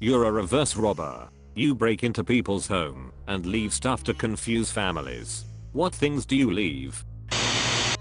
You're a reverse robber. You break into people's home and leave stuff to confuse families. What things do you leave?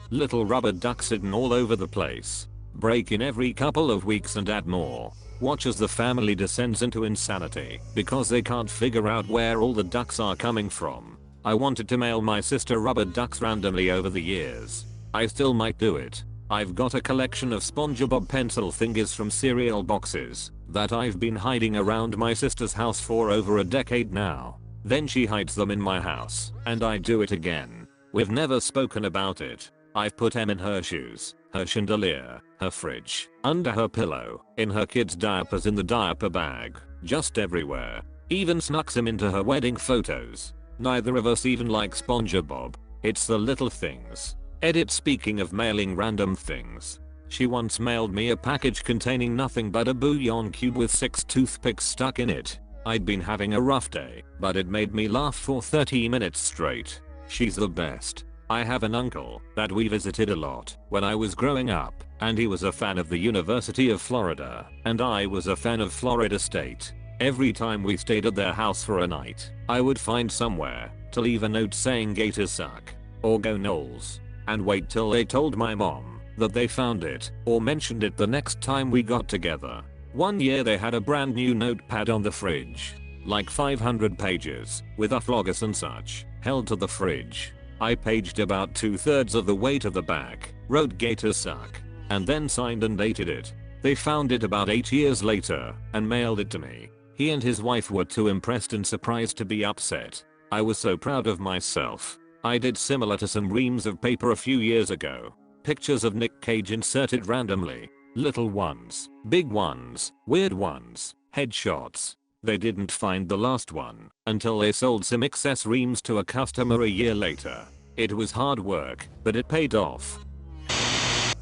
Little rubber ducks hidden all over the place. Break in every couple of weeks and add more. Watch as the family descends into insanity because they can't figure out where all the ducks are coming from. I wanted to mail my sister rubber ducks randomly over the years. I still might do it. I've got a collection of SpongeBob pencil thingies from cereal boxes that I've been hiding around my sister's house for over a decade now. Then she hides them in my house and I do it again. We've never spoken about it. I've put them in her shoes, her chandelier, her fridge, under her pillow, in her kids' diapers, in the diaper bag, just everywhere. Even snuck them into her wedding photos. Neither of us even like SpongeBob. It's the little things. Edit. Speaking of mailing random things. She once mailed me a package containing nothing but a bouillon cube with 6 toothpicks stuck in it. I'd been having a rough day, but it made me laugh for 30 minutes straight. She's the best. I have an uncle that we visited a lot when I was growing up, and he was a fan of the University of Florida, and I was a fan of Florida State. Every time we stayed at their house for a night, I would find somewhere to leave a note saying "Gators suck" or "Go Noles," and wait till they told my mom that they found it or mentioned it the next time we got together. One year they had a brand new notepad on the fridge, like 500 pages, with a flogus and such, held to the fridge. I paged about 2/3 of the way to the back, wrote "Gators suck," and then signed and dated it. They found it about 8 years later and mailed it to me. He and his wife were too impressed and surprised to be upset. I was so proud of myself. I did similar to some reams of paper a few years ago. Pictures of Nick Cage inserted randomly. Little ones, big ones, weird ones, headshots. They didn't find the last one until they sold some excess reams to a customer a year later. It was hard work, but it paid off.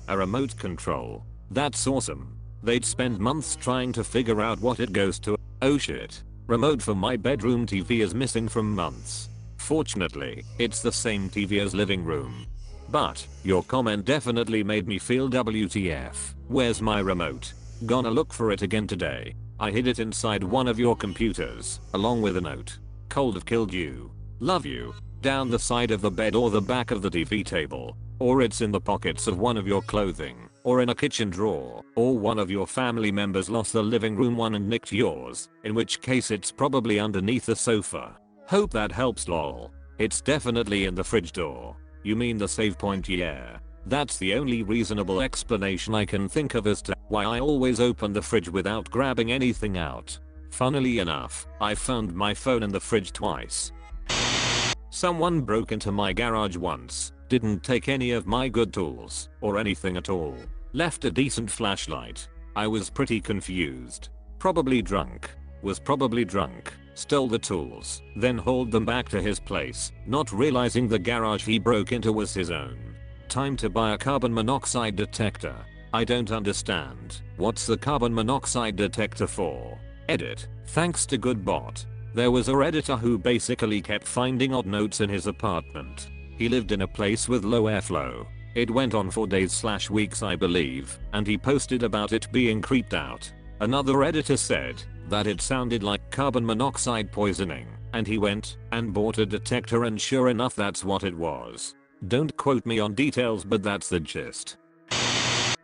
A remote control. That's awesome. They'd spend months trying to figure out what it goes to. Oh shit. Remote for my bedroom TV is missing from months. Fortunately, it's the same TV as living room. But your comment definitely made me feel WTF. Where's my remote? Gonna look for it again today. I hid it inside one of your computers, along with a note. Cold have killed you. Love you. Down the side of the bed or the back of the TV table. Or it's in the pockets of one of your clothing, or in a kitchen drawer, or one of your family members lost the living room one and nicked yours, in which case it's probably underneath the sofa. Hope that helps lol. It's definitely in the fridge door. You mean the save point? Yeah. That's the only reasonable explanation I can think of as to why I always open the fridge without grabbing anything out. Funnily enough, I found my phone in the fridge twice. Someone broke into my garage once, didn't take any of my good tools, or anything at all. Left a decent flashlight. I was pretty confused. Probably drunk. Was probably drunk. Stole the tools, then hauled them back to his place, not realizing the garage he broke into was his own. Time to buy a carbon monoxide detector. I don't understand. What's the carbon monoxide detector for? Edit. Thanks to Goodbot. There was a redditor who basically kept finding odd notes in his apartment. He lived in a place with low airflow. It went on for days/weeks I believe, and he posted about it being creeped out. Another editor said that it sounded like carbon monoxide poisoning, and he went and bought a detector, and sure enough that's what it was. Don't quote me on details, but that's the gist.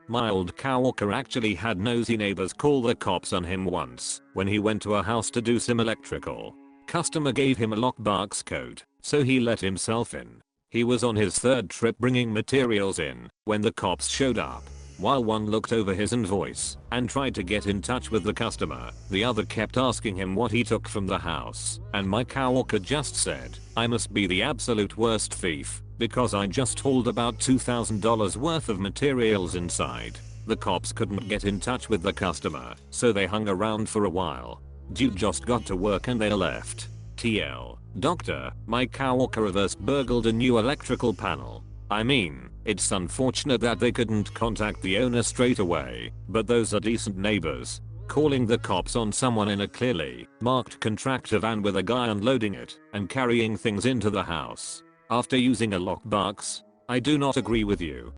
My old coworker actually had nosy neighbors call the cops on him once when he went to a house to do some electrical. Customer gave him a lockbox code, so he let himself in. He was on his third trip bringing materials in when the cops showed up. While one looked over his invoice and tried to get in touch with the customer, the other kept asking him what he took from the house, and my coworker just said, "I must be the absolute worst thief, because I just hauled about $2,000 worth of materials inside." The cops couldn't get in touch with the customer, so they hung around for a while. Dude just got to work and they left. TL. Doctor, my coworker reverse burgled a new electrical panel. I mean, it's unfortunate that they couldn't contact the owner straight away, but those are decent neighbors. Calling the cops on someone in a clearly marked contractor van with a guy unloading it and carrying things into the house after using a lockbox? I do not agree with you.